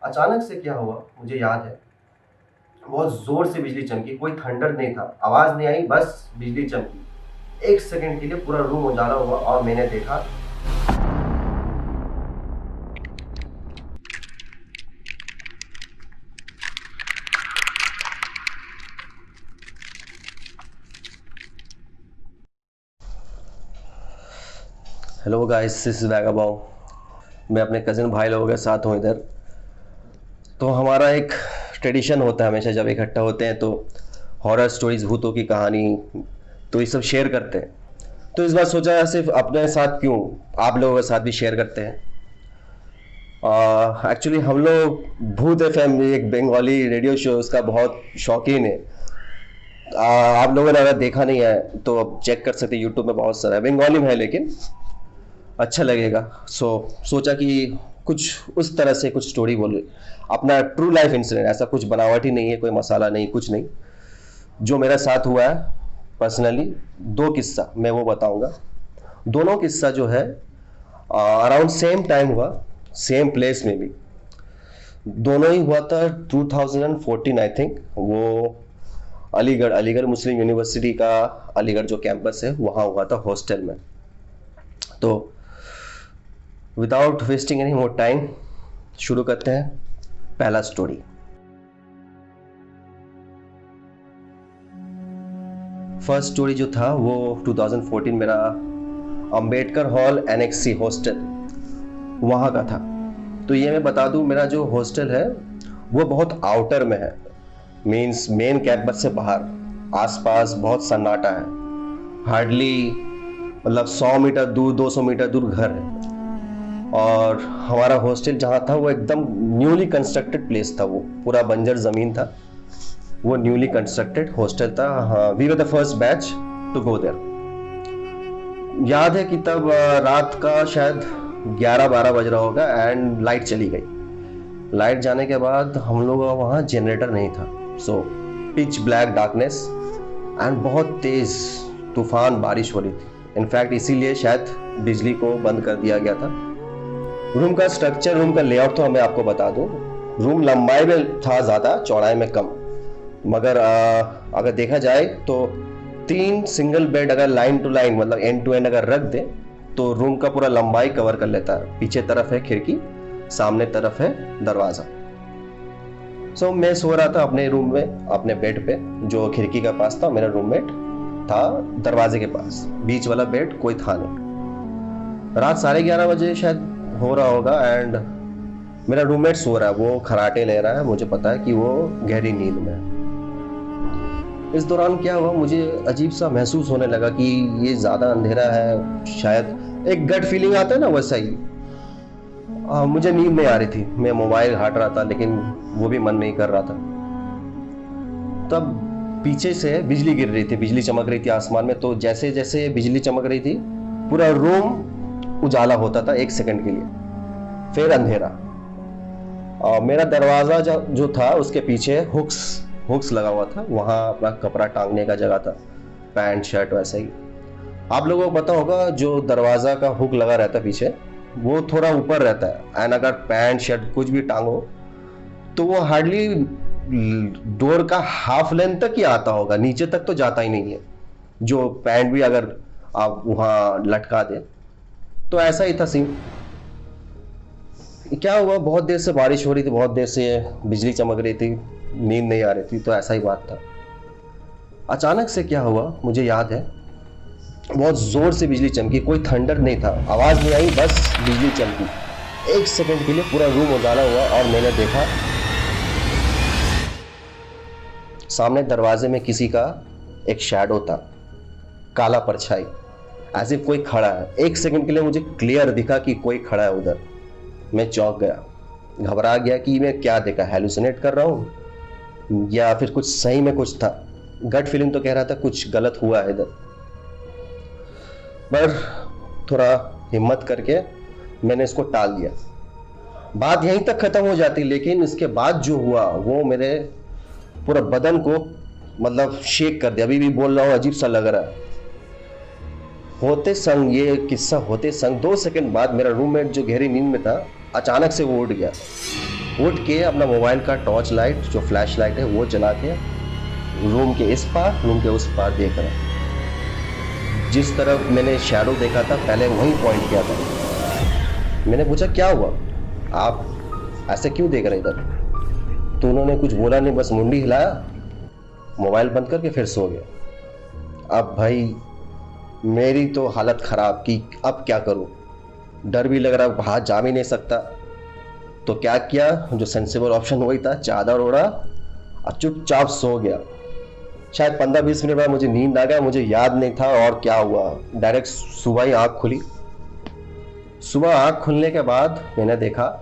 अचानक से क्या हुआ मुझे याद है, बहुत ज़ोर से बिजली चमकी। कोई थंडर नहीं था, आवाज़ नहीं आई, बस बिजली चमकी। 1 सेकंड के लिए पूरा रूम उजाला हुआ और मैंने देखा। हेलो गाइस, दिस इज़ वैगाबाव। मैं अपने कज़न भाई लोगों के साथ हूँ इधर। तो हमारा एक ट्रेडिशन होता है, हमेशा जब इकट्ठा होते हैं तो हॉरर स्टोरीज, भूतों की कहानी, तो ये सब शेयर करते हैं। तो इस बार सोचा सिर्फ अपने साथ क्यों, आप लोगों के साथ भी शेयर करते हैं। एक्चुअली हम लोग भूत एफएम, एक बंगाली रेडियो शो, उसका बहुत शौकीन है। आप लोगों ने अगर देखा नहीं है तो अब चेक कर सकते हैं, यूट्यूब में बहुत सारा है, बंगाली में है लेकिन अच्छा लगेगा। सोचा कि कुछ उस तरह से कुछ स्टोरी बोले, अपना ट्रू लाइफ इंसिडेंट, ऐसा कुछ बनावटी नहीं है, कोई मसाला नहीं, कुछ नहीं, जो मेरे साथ हुआ है पर्सनली। 2 किस्सा मैं वो बताऊंगा। दोनों किस्सा जो है अराउंड सेम टाइम हुआ, सेम प्लेस में भी। दोनों ही हुआ था 2014 आई थिंक। वो अलीगढ़ अलीगढ़ मुस्लिम यूनिवर्सिटी का अलीगढ़ जो कैंपस है वहाँ हुआ था, हॉस्टल में। तो without wasting any more time शुरू करते हैं पहला स्टोरी। फर्स्ट स्टोरी जो था वो 2014 मेरा अंबेडकर हॉल एनेक्सी हॉस्टल वहाँ का था। तो ये मैं बता दूँ, मेरा जो हॉस्टल है वो बहुत आउटर में है, मीन्स मेन कैंपस से बाहर। आसपास बहुत सन्नाटा है, हार्डली मतलब 100 मीटर दूर, 200 मीटर दूर घर है। और हमारा हॉस्टल जहाँ था वो एकदम न्यूली कंस्ट्रक्टेड प्लेस था, वो पूरा बंजर ज़मीन था, वो न्यूली कंस्ट्रक्टेड हॉस्टल था। हाँ, we were the first batch to go there. याद है कि तब रात का शायद 11-12 बज रहा होगा एंड लाइट चली गई। लाइट जाने के बाद हम लोग का वहाँ जनरेटर नहीं था, so pitch black darkness and बहुत तेज़ तूफान बारिश हो रही थी। इनफैक्ट इसीलिए शायद बिजली को बंद कर दिया गया था। रूम का स्ट्रक्चर, रूम का लेआउट तो मैं आपको बता दूं, रूम लंबाई में था ज़्यादा, चौड़ाई में कम। मगर अगर देखा जाए तो 3 सिंगल बेड अगर लाइन टू लाइन, मतलब एंड टू एंड अगर रख दे तो रूम का पूरा लंबाई कवर कर लेता है। पीछे तरफ है खिड़की, सामने तरफ है दरवाज़ा। सो मैं सो रहा था अपने रूम में, अपने बेड पे जो खिड़की के पास था। मेरा रूममेट था दरवाजे के पास, बीच वाला बेड कोई था नहीं। रात 11:30 बजे शायद हो रहा होगा एंड मेरा रूममेट सो रहा है, वो खराटे ले रहा है, मुझे पता है कि वो गहरी नींद में है। इस दौरान क्या हुआ, मुझे अजीब सा महसूस होने लगा कि ये ज़्यादा अंधेरा है, शायद एक गट फीलिंग आता है ना, वैसा ही। मुझे नींद नहीं आ रही थी, मैं मोबाइल घाट रहा था लेकिन वो भी मन नहीं कर रहा था। तब पीछे से बिजली गिर रही थी, बिजली चमक रही थी आसमान में। तो जैसे जैसे बिजली चमक रही थी पूरा रूम उजाला होता था 1 सेकंड के लिए, फिर अंधेरा। मेरा दरवाज़ा जो था उसके पीछे हुक्स लगा हुआ था, वहाँ अपना कपड़ा टांगने का जगह था, पैंट शर्ट वैसे ही। आप लोगों को पता होगा जो दरवाज़ा का हुक लगा रहता है पीछे, वो थोड़ा ऊपर रहता है एंड अगर पैंट शर्ट कुछ भी टांगो तो वो हार्डली डोर का हाफ लेंथ तक ही आता होगा, नीचे तक तो जाता ही नहीं है। जो पैंट भी अगर आप वहाँ लटका दें तो ऐसा ही था सीन। क्या हुआ, बहुत देर से बारिश हो रही थी, बहुत देर से बिजली चमक रही थी, नींद नहीं आ रही थी, तो ऐसा ही बात था। अचानक से क्या हुआ मुझे याद है, बहुत जोर से बिजली चमकी। कोई थंडर नहीं था, आवाज नहीं आई, बस बिजली चमकी। 1 सेकंड के लिए पूरा रूम उजाला हुआ और मैंने देखा सामने दरवाजे में किसी का एक शैडो था, काला परछाई, ऐसे इफ कोई खड़ा है। 1 सेकंड के लिए मुझे क्लियर दिखा कि कोई खड़ा है उधर। मैं चौंक गया, घबरा गया कि मैं क्या देखा, हेलुसिनेट कर रहा हूँ या फिर कुछ सही में कुछ था। गट फीलिंग तो कह रहा था कुछ गलत हुआ है इधर। पर थोड़ा हिम्मत करके मैंने इसको टाल दिया। बात यहीं तक खत्म हो जाती, लेकिन इसके बाद जो हुआ वो मेरे पूरा बदन को मतलब शेक कर दिया। अभी भी बोल रहा हूँ, अजीब सा लग रहा है। होते संग ये किस्सा होते संग 2 सेकंड बाद मेरा रूममेट जो गहरी नींद में था, अचानक से वो उठ गया। उठ के अपना मोबाइल का टॉर्च लाइट जो फ्लैश लाइट है वो जला के रूम के इस पार रूम के उस पार देख रहा है। जिस तरफ मैंने शैडो देखा था पहले वहीं पॉइंट किया था। मैंने पूछा क्या हुआ, आप ऐसे क्यों देख रहे इधर? तो उन्होंने कुछ बोला नहीं, बस मुंडी हिलाया, मोबाइल बंद करके फिर सो गया। अब भाई मेरी तो हालत ख़राब कि अब क्या करूं, डर भी लग रहा, बाहर जा भी नहीं सकता। तो क्या किया, जो सेंसिबल ऑप्शन वही था, चादर ओढ़ा और चुपचाप सो गया। शायद 15-20 मिनट बाद मुझे नींद आ गया, मुझे याद नहीं था और क्या हुआ। डायरेक्ट सुबह ही आँख खुली। सुबह आँख खुलने के बाद मैंने देखा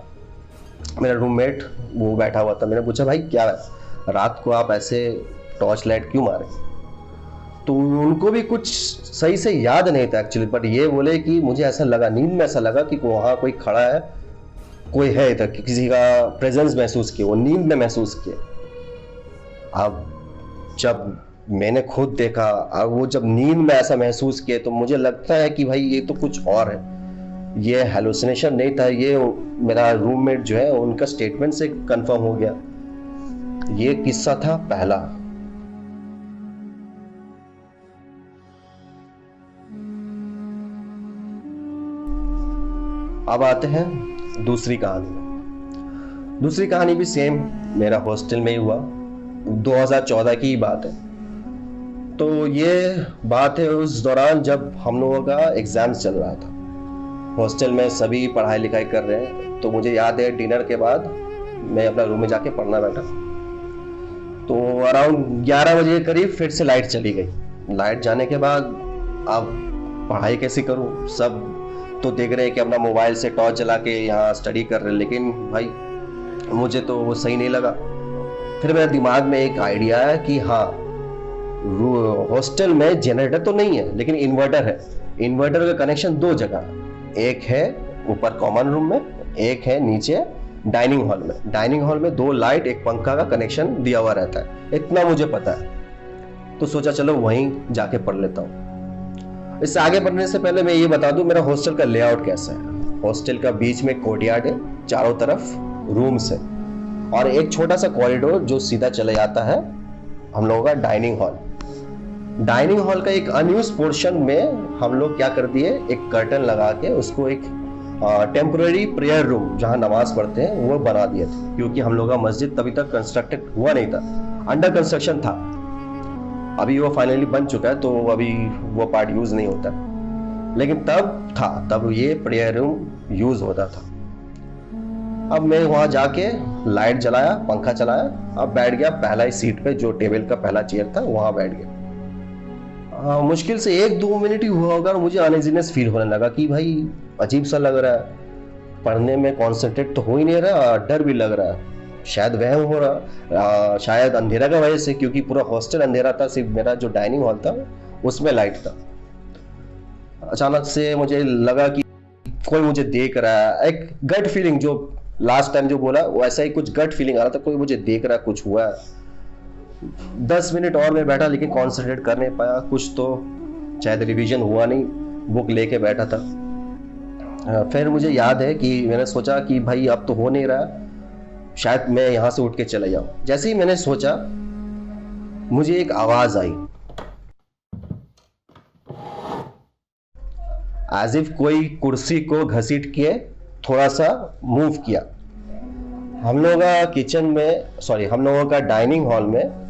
मेरा रूममेट वो बैठा हुआ था। मैंने पूछा भाई क्या है, रात को आप ऐसे टॉर्च लाइट क्यों मारे? तो उनको भी कुछ सही से याद नहीं था एक्चुअली, बट ये बोले कि मुझे ऐसा लगा, नींद में ऐसा लगा कि वहाँ कोई खड़ा है, कोई है इधर, किसी का प्रेजेंस महसूस किया, वो नींद में महसूस किया। अब जब मैंने खुद देखा, अब वो जब नींद में ऐसा महसूस किए, तो मुझे लगता है कि भाई ये तो कुछ और है, ये हेलुसिनेशन नहीं था, ये मेरा रूममेट जो है उनका स्टेटमेंट से कंफर्म हो गया। ये किस्सा था पहला। अब आते हैं दूसरी कहानी में। दूसरी कहानी भी सेम मेरा हॉस्टल में ही हुआ, 2014 की बात है। तो ये बात है उस दौरान जब हम लोगों का एग्जाम्स चल रहा था। हॉस्टल में सभी पढ़ाई लिखाई कर रहे हैं, तो मुझे याद है डिनर के बाद मैं अपना रूम में जाके पढ़ना बैठा। तो अराउंड 11 बजे के करीब फिर से लाइट चली गई। लाइट जाने के बाद अब पढ़ाई कैसे करूं, सब तो देख रहे हैं कि अपना मोबाइल से टॉर्च जला के यहाँ स्टडी कर रहे हैं, लेकिन भाई मुझे तो वो सही नहीं लगा। फिर मेरे दिमाग में एक आइडिया है कि हाँ, हॉस्टल में जनरेटर तो नहीं है लेकिन इन्वर्टर है। इन्वर्टर का कनेक्शन 2 जगह, एक है ऊपर कॉमन रूम में, एक है नीचे डाइनिंग हॉल में। डाइनिंग हॉल में 2 लाइट, एक पंखा का कनेक्शन दिया हुआ रहता है, इतना मुझे पता है। तो सोचा चलो वहीं जाके पढ़ लेता हूँ। इससे आगे बढ़ने से पहले मैं ये बता दूं मेरा हॉस्टल का लेआउट कैसा है। हॉस्टल का बीच में कोर्टयार्ड है, चारों तरफ रूम्स है और एक छोटा सा कॉरिडोर जो सीधा चले जाता है हम लोगों का डाइनिंग हॉल। डाइनिंग हॉल का एक अनयूज पोर्शन में हम लोग क्या कर दिए, एक कर्टन लगा के उसको एक टेम्पोररी प्रेयर रूम जहां नमाज पढ़ते हैं वो बना दिए थे, क्योंकि हम लोग का मस्जिद तभी तक कंस्ट्रक्टेड हुआ नहीं था, अंडर कंस्ट्रक्शन था। अभी वो फाइनली बन चुका है तो अभी वो पार्ट यूज नहीं होता, लेकिन तब था, तब ये प्रेयर रूम यूज होता था। अब मैं वहां जाके लाइट जलाया, पंखा चलाया, अब बैठ गया पहला ही सीट पे, जो टेबल का पहला चेयर था वहां बैठ गया। मुश्किल से 1-2 मिनट ही हुआ होगा और मुझे अनइजीनेस फील होने लगा कि भाई अजीब सा लग रहा है, पढ़ने में कॉन्सेंट्रेट तो हो ही नहीं रहा, डर भी लग रहा है, शायद वहम हो रहा, शायद अंधेरा का वजह से, क्योंकि पूरा हॉस्टल अंधेरा था, सिर्फ मेरा जो डाइनिंग हॉल था उसमें लाइट था। अचानक से मुझे लगा कि कोई मुझे देख रहा है, एक गट फीलिंग जो लास्ट टाइम जो बोला वैसा ही कुछ गट फीलिंग आ रहा था, कोई मुझे देख रहा है, कुछ हुआ है। 10 मिनट और मैं बैठा लेकिन कॉन्सेंट्रेट कर नहीं पाया, कुछ तो शायद रिवीजन हुआ नहीं, बुक लेके बैठा था। फिर मुझे याद है कि मैंने सोचा कि भाई अब तो हो नहीं रहा, शायद मैं यहां से उठ के चले जाऊं। जैसे ही मैंने सोचा मुझे एक आवाज आई, एज इफ कोई कुर्सी को घसीट के थोड़ा सा मूव किया। हम लोगों का किचन में, सॉरी, हम लोगों का डाइनिंग हॉल में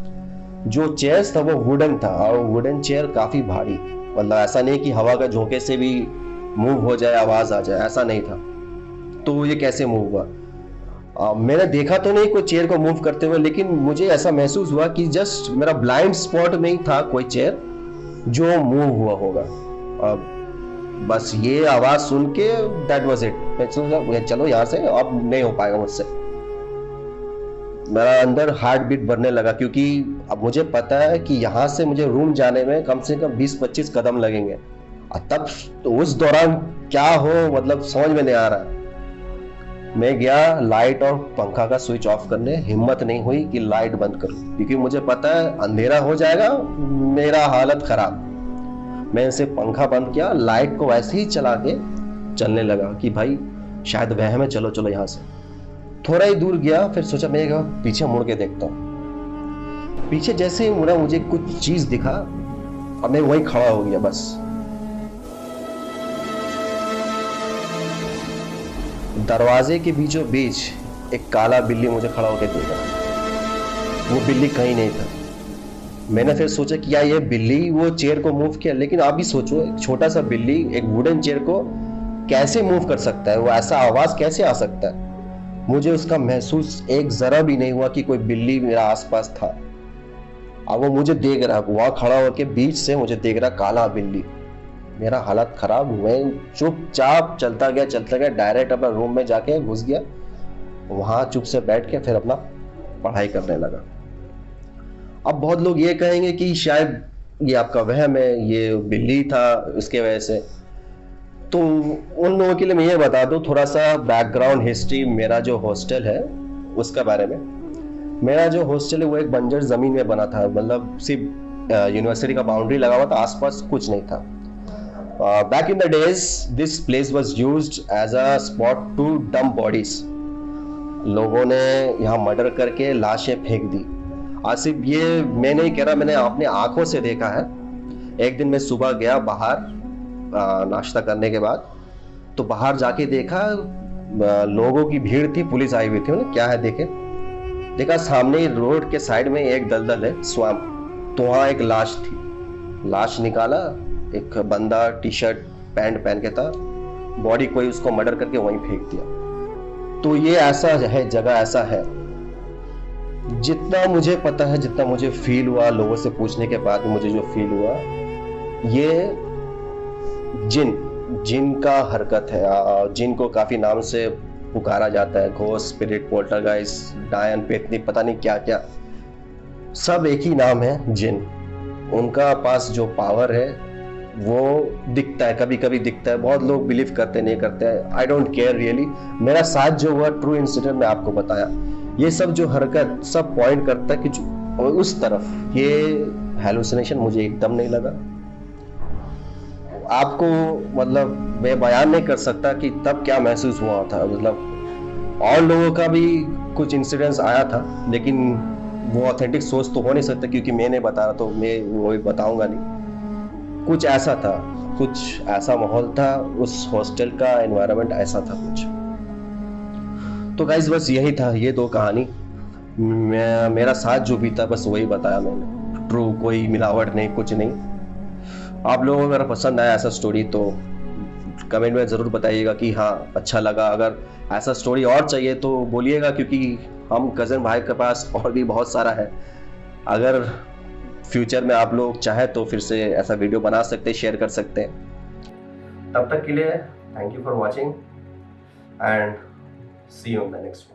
जो चेयर्स था वो वुडन था, और वुडन चेयर काफी भारी, मतलब ऐसा नहीं कि हवा का झोंके से भी मूव हो जाए, आवाज आ जाए, ऐसा नहीं था। तो ये कैसे मूव हुआ? मैंने देखा तो नहीं कोई चेयर को मूव करते हुए, लेकिन मुझे ऐसा महसूस हुआ कि जस्ट मेरा ब्लाइंड स्पॉट में ही था कोई चेयर जो मूव हुआ होगा। बस ये आवाज सुन के दैट वाज इट। मैं सोचा चलो यहाँ से अब नहीं हो पाएगा मुझसे। मेरा अंदर हार्ट बीट बढ़ने लगा, क्योंकि अब मुझे पता है कि यहाँ से मुझे रूम जाने में कम से कम 20-25 कदम लगेंगे, और तब तो उस दौरान क्या हो मतलब समझ में नहीं आ रहा। मैं गया लाइट और पंखा का स्विच ऑफ करने, हिम्मत नहीं हुई कि लाइट बंद करूं, क्योंकि मुझे पता है अंधेरा हो जाएगा, मेरा हालत खराब। मैं इसे पंखा बंद किया, लाइट को वैसे ही चला के चलने लगा कि भाई शायद वहम है, चलो चलो यहाँ से। थोड़ा ही दूर गया, फिर सोचा मैं क्या पीछे मुड़ के देखता हूँ। पीछे जैसे ही मुड़ा मुझे कुछ चीज दिखा और मैं वहीं खड़ा हो गया बस। दरवाजे के बीचों बीच एक काला बिल्ली मुझे खड़ा होकर देख रहा। वो बिल्ली कहीं नहीं था। मैंने फिर सोचा कि यार ये बिल्ली वो चेयर को मूव किया, लेकिन आप भी सोचो एक छोटा सा बिल्ली एक वुडन चेयर को कैसे मूव कर सकता है, वो ऐसा आवाज कैसे आ सकता है। मुझे उसका महसूस एक जरा भी नहीं हुआ कि कोई बिल्ली मेरा आसपास था। अब वो मुझे देख रहा, वहां खड़ा होकर बीच से मुझे देख रहा काला बिल्ली। मेरा हालत खराब हुआ, चुपचाप चलता गया डायरेक्ट अपना रूम में जाके घुस गया। वहां चुप से बैठ के फिर अपना पढ़ाई करने लगा। अब बहुत लोग ये कहेंगे कि शायद ये आपका वहम है, ये बिल्ली था उसके वजह से। तो उन लोगों के लिए मैं ये बता दूं थोड़ा सा बैकग्राउंड हिस्ट्री मेरा जो हॉस्टल है उसका बारे में। मेरा जो हॉस्टल है वो एक बंजर जमीन में बना था, मतलब सिर्फ यूनिवर्सिटी का बाउंड्री लगा हुआ था, आसपास कुछ नहीं था। Back in the days this place was used as a spot to dump bodies. लोगों ने यहाँ मर्डर करके लाशें फेंक दी। आसिफ ये मैं नहीं कह रहा, मैंने अपने आंखों से देखा है। एक दिन मैं सुबह गया बाहर नाश्ता करने के बाद, तो बाहर जाके देखा लोगों की भीड़ थी, पुलिस आई हुई थी। मतलब क्या है देखा सामने रोड के साइड में एक दलदल है स्वाम्प, तो वहाँ एक लाश थी। लाश निकाला, एक बंदा टी शर्ट पैंट पहन के था, बॉडी कोई उसको मर्डर करके वहीं फेंक दिया। तो ये ऐसा है, जगह ऐसा है। जितना मुझे पता है, जितना मुझे फील हुआ लोगों से पूछने के बाद मुझे जो फील हुआ, ये जिन का हरकत है। जिन को काफी नाम से पुकारा जाता है, घोस्ट, स्पिरिट, पोल्टरगाइस्ट, डायन, पेतनी, पता नहीं क्या क्या, सब एक ही नाम है जिन। उनका पास जो पावर है वो दिखता है, कभी कभी दिखता है। बहुत लोग बिलीव करते नहीं करते हैं, आई डोंट केयर रियली। मेरा साथ जो हुआ ट्रू इंसिडेंट में आपको बताया। ये सब जो हरकत सब पॉइंट करता है कि उस तरफ। ये हेलुसिनेशन मुझे एकदम नहीं लगा। आपको मतलब मैं बयान नहीं कर सकता कि तब क्या महसूस हुआ था। मतलब और लोगों का भी कुछ इंसिडेंट्स आया था, लेकिन वो ऑथेंटिक सोच तो हो नहीं सकता क्योंकि मैं नहीं बता रहा, तो मैं वो बताऊंगा नहीं। कुछ ऐसा था, कुछ ऐसा माहौल था, उस हॉस्टल का एनवायरनमेंट ऐसा था कुछ। तो गाइस बस यही था, ये दो कहानी। मेरा साथ जो भी था बस वही बताया मैंने। ट्रू, कोई मिलावट नहीं, कुछ नहीं। आप लोगों को अगर पसंद आया ऐसा स्टोरी तो कमेंट में ज़रूर बताइएगा कि हाँ अच्छा लगा। अगर ऐसा स्टोरी और चाहिए तो बोलिएगा, क्योंकि हम कज़न भाई के पास और भी बहुत सारा है। अगर फ्यूचर में आप लोग चाहे तो फिर से ऐसा वीडियो बना सकते, शेयर कर सकते हैं। तब तक के लिए thank you for watching and see you in the next one.